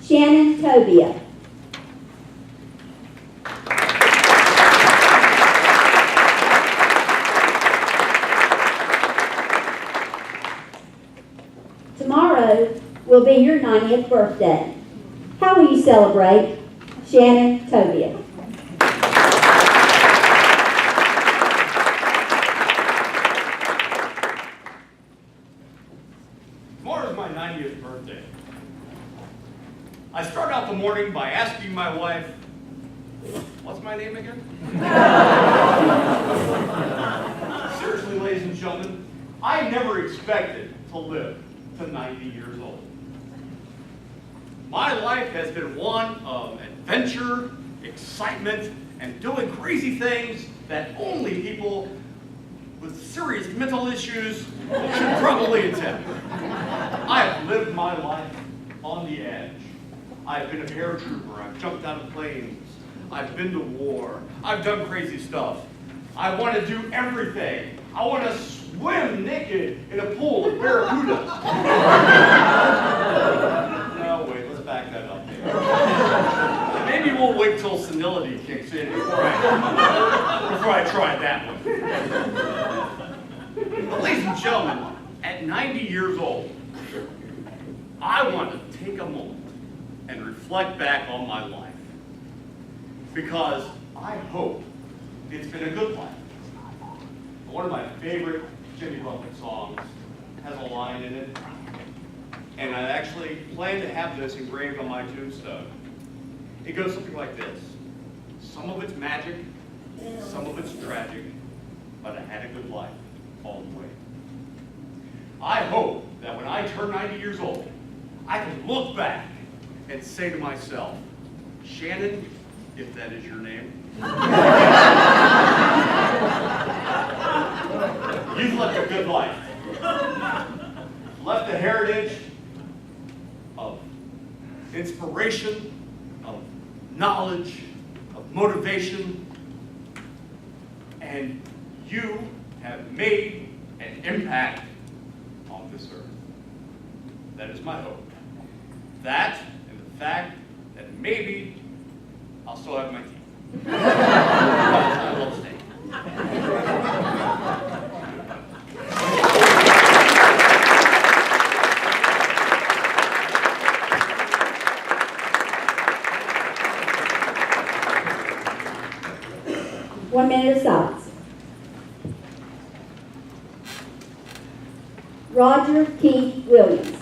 Shannon Tobia. Tomorrow will be your 90th birthday. How will you celebrate? Shannon Tobia. Tomorrow's my 90th birthday. I start out the morning by asking my wife, what's my name again? Seriously, ladies and gentlemen, I never expected to live to 90 years old. My life has been one of adventure, excitement, and doing crazy things that only people with serious mental issues should probably attempt. I have lived my life on the edge. I've been a paratrooper, I've jumped out of planes, I've been to war, I've done crazy stuff. I want to do everything. I want to swim naked in a pool of barracudas. No, wait, let's back that up. Maybe we'll wait till senility kicks in before I try that one. But ladies and gentlemen, at 90 years old, I want to take a moment and reflect back on my life. Because I hope it's been a good life. One of my favorite Jimmy Buffett songs has a line in it, and I actually plan to have this engraved on my tombstone. It goes something like this: some of it's magic, some of it's tragic, but I had a good life all the way. I hope that when I turn 90 years old, I can look back and say to myself, Shannon, if that is your name, you've lived a good life. Left a heritage of inspiration, of knowledge, of motivation, and you have made an impact on this earth. That is my hope. That and the fact that maybe I'll still have my teeth. I love steak. One minute of silence. Roger Keith Williams.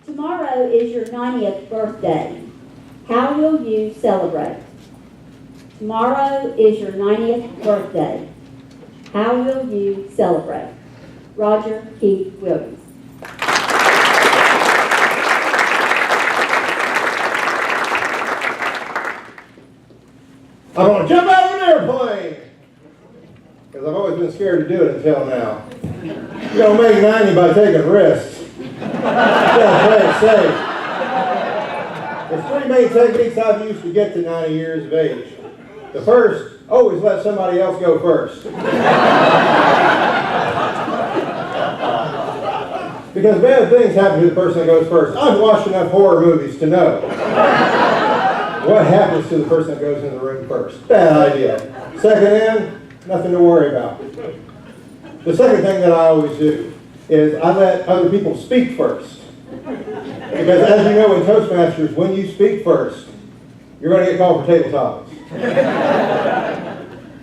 Tomorrow is your 90th birthday. How will you celebrate? Tomorrow is your 90th birthday. How will you celebrate? Roger Keith Williams. I want to jump out of an airplane! Because I've always been scared to do it until now. You're going to make 90 by taking risks. You gotta play it safe. There's three main techniques I've used to get to 90 years of age. The first, always let somebody else go first. Because bad things happen to the person that goes first. I've watched enough horror movies to know what happens to the person that goes in the room first. Bad idea. Second in, nothing to worry about. The second thing that I always do is I let other people speak first. Because as you know in Toastmasters, when you speak first, you're going to get called for table topics.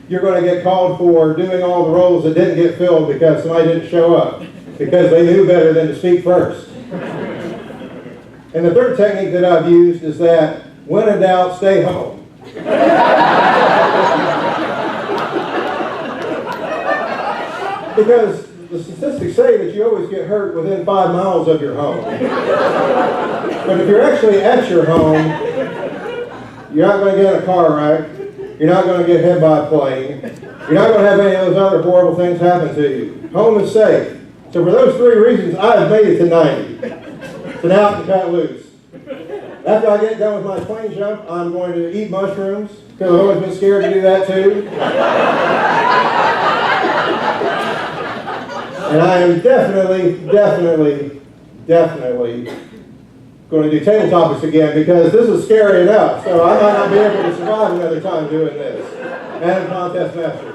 You're going to get called for doing all the roles that didn't get filled because somebody didn't show up, because they knew better than to speak first. And the third technique that I've used is that when in doubt, stay home. Because the statistics say that you always get hurt within 5 miles of your home. But if you're actually at your home, you're not going to get in a car wreck, you're not going to get hit by a plane, you're not going to have any of those other horrible things happen to you. Home is safe. So for those three reasons, I've made it to 90. So now I can cut loose. After I get done with my plane jump, I'm going to eat mushrooms, because I've always been scared to do that too. And I am definitely going to do table topics again because this is scary enough. So I might not be able to survive another time doing this. And contest master.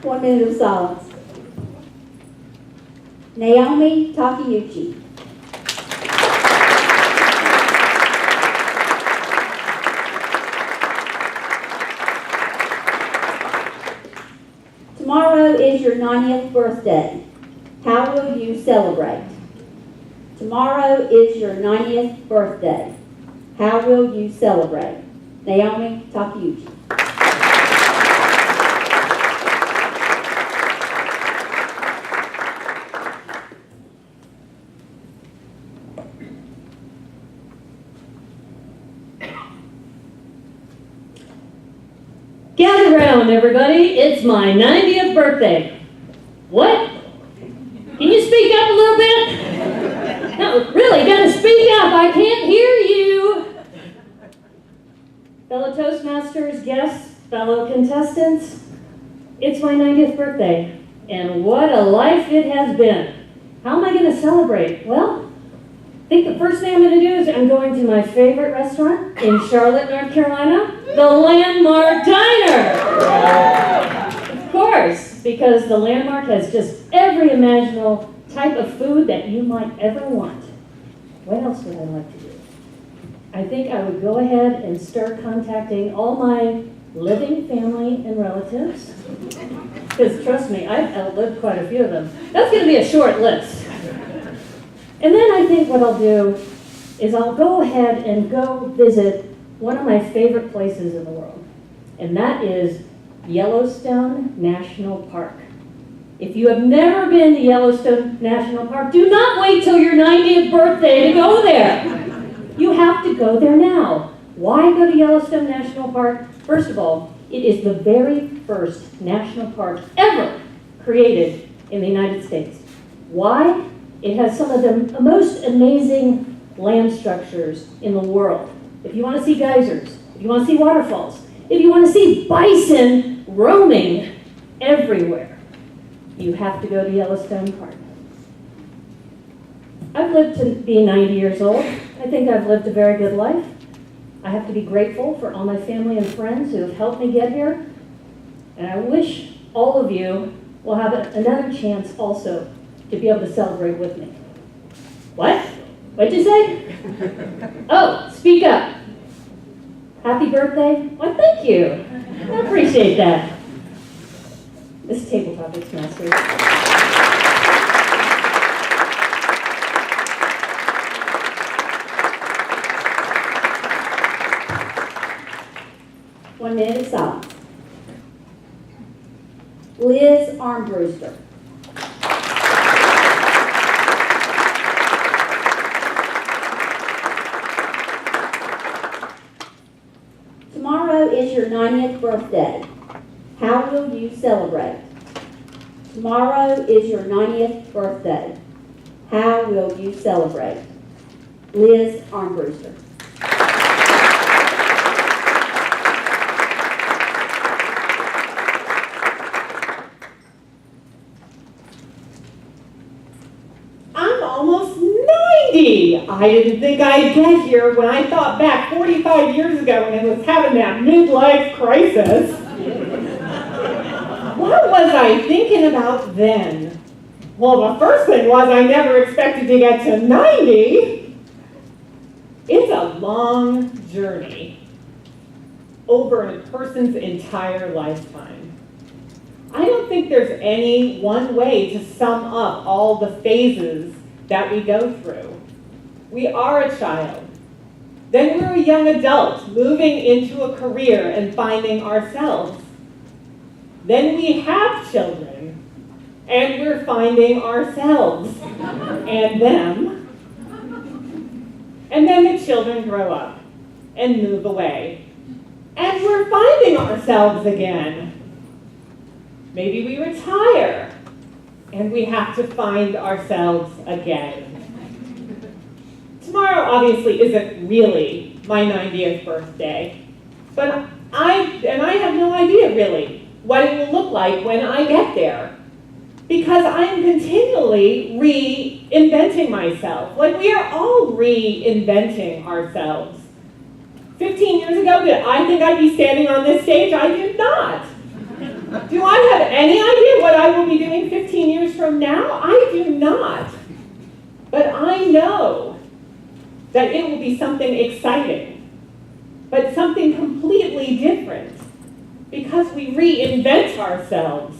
1 minute of silence. Naomi Takeuchi. Tomorrow is your 90th birthday. How will you celebrate? Tomorrow is your 90th birthday. How will you celebrate? Naomi Takeuchi. Gather round, everybody. It's my 90th birthday. What? Can you speak up a little bit? No, really, gotta speak up. I can't hear you. Fellow Toastmasters, guests, fellow contestants, it's my 90th birthday, and what a life it has been. How am I going to celebrate? Well, I think the first thing I'm going to do is I'm going to my favorite restaurant in Charlotte, North Carolina, the Landmark Diner. Of course, because the Landmark has just every imaginable type of food that you might ever want. What else would I like to do? I think I would go ahead and start contacting all my living family and relatives. Because trust me, I've outlived quite a few of them. That's going to be a short list. And then I think what I'll do is I'll go ahead and go visit one of my favorite places in the world. And that is Yellowstone National Park. If you have never been to Yellowstone National Park, do not wait till your 90th birthday to go there. You have to go there now. Why go to Yellowstone National Park? First of all, it is the very first national park ever created in the United States. Why? It has some of the most amazing land structures in the world. If you want to see geysers, if you want to see waterfalls, if you want to see bison roaming everywhere, you have to go to Yellowstone Park. I've lived to be 90 years old. I think I've lived a very good life. I have to be grateful for all my family and friends who have helped me get here. And I wish all of you will have another chance also to be able to celebrate with me. What? What'd you say? Oh, speak up. Happy birthday? Well, thank you. I appreciate that. This is Table Topics, Master. One minute of silence. Liz Armbruster. Tomorrow is your 90th birthday. How will you celebrate? Tomorrow is your 90th birthday. How will you celebrate? Liz Armbruster. I didn't think I'd get here when I thought back 45 years ago when I was having that midlife crisis. What was I thinking about then? Well, the first thing was I never expected to get to 90. It's a long journey over a person's entire lifetime. I don't think there's any one way to sum up all the phases that we go through. We are a child. Then we're a young adult moving into a career and finding ourselves. Then we have children and we're finding ourselves and them. And then the children grow up and move away. And we're finding ourselves again. Maybe we retire and we have to find ourselves again. Tomorrow obviously isn't really my 90th birthday. But I have no idea really what it will look like when I get there. Because I am continually reinventing myself. Like, we are all reinventing ourselves. 15 years ago, did I think I'd be standing on this stage? I did not. Do I have any idea what I will be doing 15 years from now? I do not. But I know that it will be something exciting, but something completely different, because we reinvent ourselves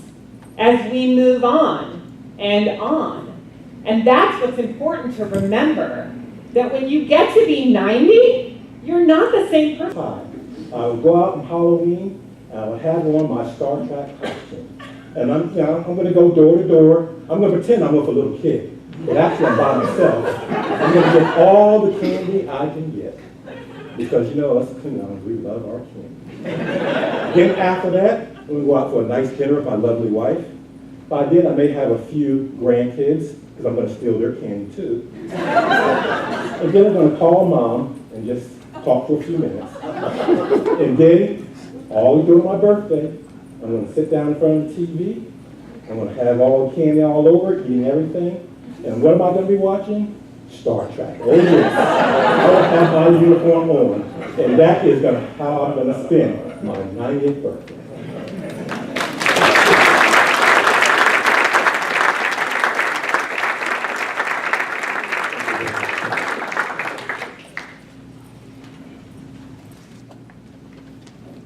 as we move on. And that's what's important to remember, that when you get to be 90, you're not the same person. I would go out on Halloween, and I would have on my Star Trek costume. And I'm going to go door to door. I'm going to pretend I'm with a little kid. But actually, I'm by myself. I'm going to get all the candy I can get. Because, you know, us Klingons, we love our candy. Then after that, we go out for a nice dinner with my lovely wife. By then, I may have a few grandkids, because I'm going to steal their candy too. And then I'm going to call Mom and just talk for a few minutes. And then, all during my birthday, I'm going to sit down in front of the TV. I'm going to have all the candy all over, eating everything. And what am I going to be watching? Star Trek. Oh yes. I will have my uniform on. And that is how I'm going to spend my 90th birthday.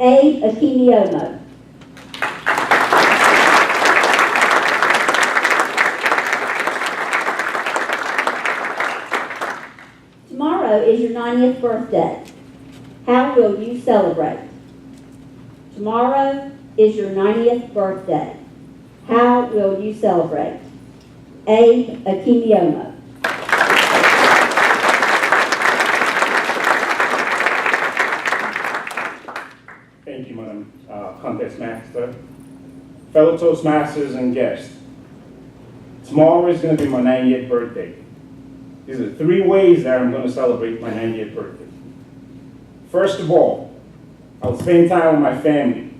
Abe Akhiomiomoh. Tomorrow is your 90th birthday. How will you celebrate? Tomorrow is your 90th birthday. How will you celebrate? Abe Akhiomiomoh. Thank you, Madam Contest Master. Fellow Toastmasters and guests, tomorrow is going to be my 90th birthday. These are 3 ways that I'm going to celebrate my 90th birthday. First of all, I'll spend time with my family,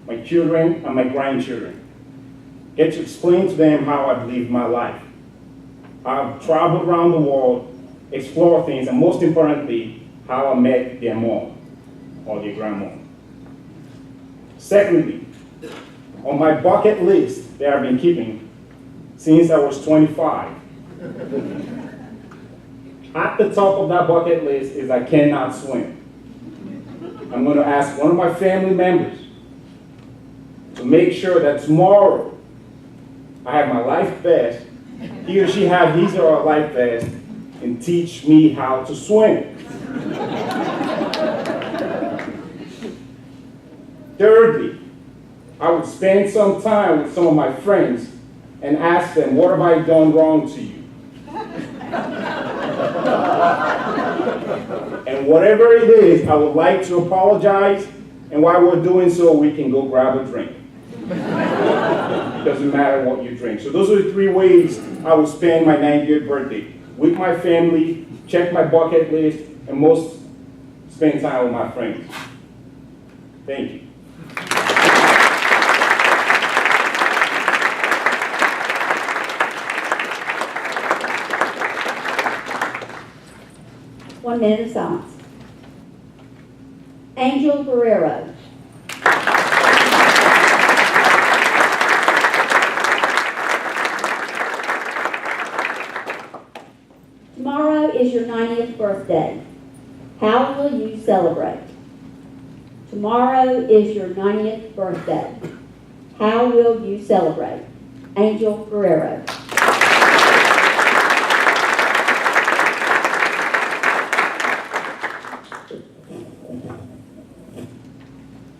my children and my grandchildren. Get to explain to them how I've lived my life. I've traveled around the world, explored things, and most importantly, how I met their mom or their grandma. Secondly, on my bucket list that I've been keeping since I was 25, at the top of that bucket list is I cannot swim. I'm going to ask one of my family members to make sure that tomorrow I have my life vest, he or she have his or her life vest, and teach me how to swim. Thirdly, I would spend some time with some of my friends and ask them, what have I done wrong to you? And whatever it is, I would like to apologize, and while we're doing so, we can go grab a drink. It doesn't matter what you drink. So those are the 3 ways I will spend my 90th birthday. With my family, check my bucket list, and most spend time with my friends. Thank you. One minute of silence. Angel Guerrero. Tomorrow is your 90th birthday. How will you celebrate? Tomorrow is your 90th birthday. How will you celebrate? Angel Guerrero.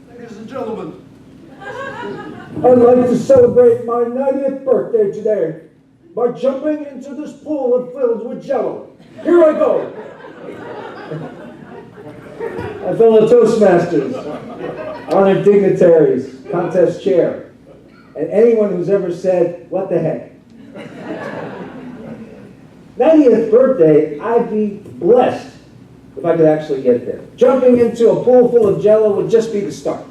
Ladies and gentlemen, I'd like to celebrate my 90th birthday today by jumping into this pool filled with Jell-O. Here I go. My fellow Toastmasters, honored dignitaries, contest chair, and anyone who's ever said, what the heck? 90th birthday, I'd be blessed if I could actually get there. Jumping into a pool full of Jell-O would just be the start.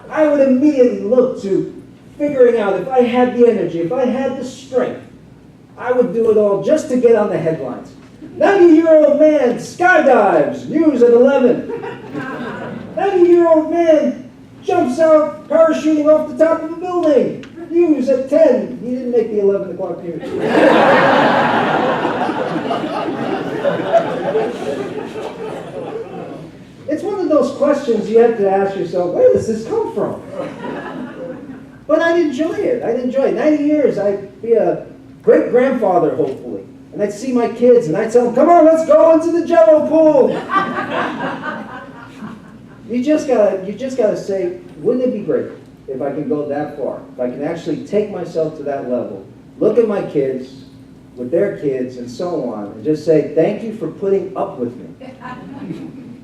I would immediately look to figuring out if I had the energy, if I had the strength, I would do it all just to get on the headlines. 90-year-old man skydives, news at 11. 90-year-old man jumps out parachuting off the top of a building, news at 10. He didn't make the 11 o'clock news. It's one of those questions you have to ask yourself, where does this come from? But I'd enjoy it. 90 years, I'd be a great-grandfather, hopefully. And I'd see my kids, and I'd tell them, come on, let's go into the Jell-O pool. You just gotta say, wouldn't it be great if I can go that far? If I can actually take myself to that level, look at my kids, with their kids, and so on, and just say, thank you for putting up with me.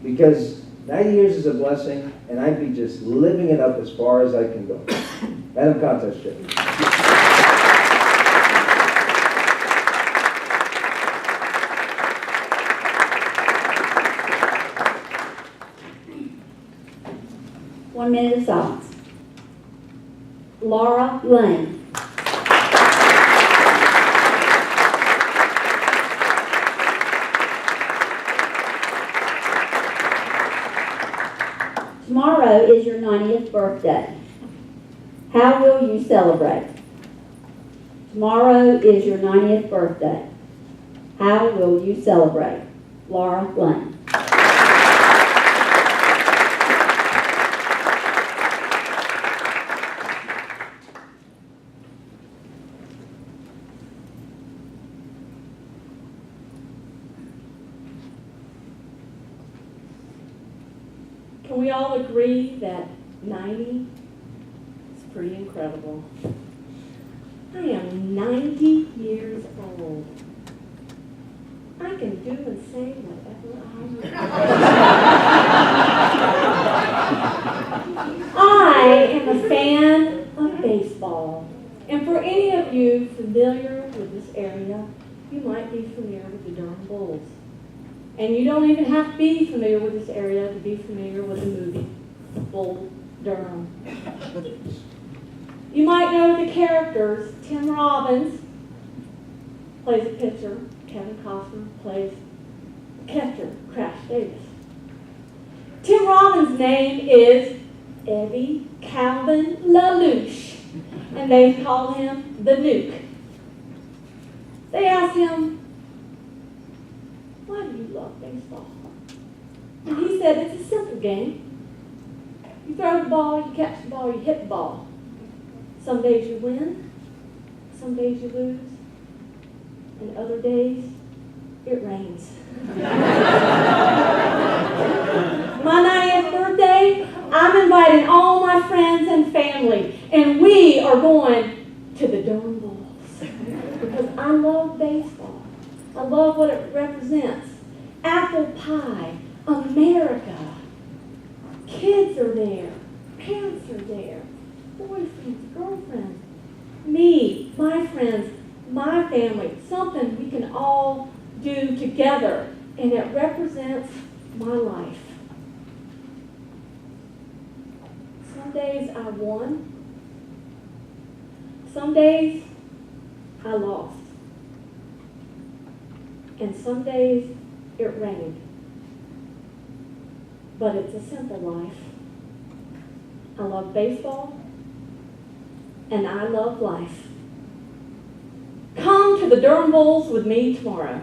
Because 90 years is a blessing, and I'd be just living it up as far as I can go. Madam Contest Chair. One minute of silence. Laura Lane. Tomorrow is your 90th birthday. How will you celebrate? Tomorrow is your 90th birthday. How will you celebrate? Laura Lane. Can we all agree that 90 is pretty incredible? I am 90 years old. I can do and say whatever I want. I am a fan of baseball. And for any of you familiar with this area, you might be familiar with the Durham Bulls. And you don't even have to be familiar with this area to be familiar with the movie, Bull Durham. You might know the characters. Tim Robbins plays a pitcher. Kevin Costner plays a catcher, Crash Davis. Tim Robbins' name is Abe Akhiomiomoh, and they call him the Nuke. They asked him, why do you love baseball? And he said, it's a simple game. You throw the ball, you catch the ball, you hit the ball. Some days you win, some days you lose, and other days it rains. My 90th birthday, I'm inviting all my friends and family, and we are going to the Durham Bulls because I love baseball. I love what it represents. Apple pie, America. Kids are there. Parents are there. Boyfriends, girlfriends. Me, my friends, my family. Something we can all do together. And it represents my life. Some days I won. Some days I lost. And some days it rained. But it's a simple life. I love baseball, and I love life. Come to the Durham Bulls with me tomorrow.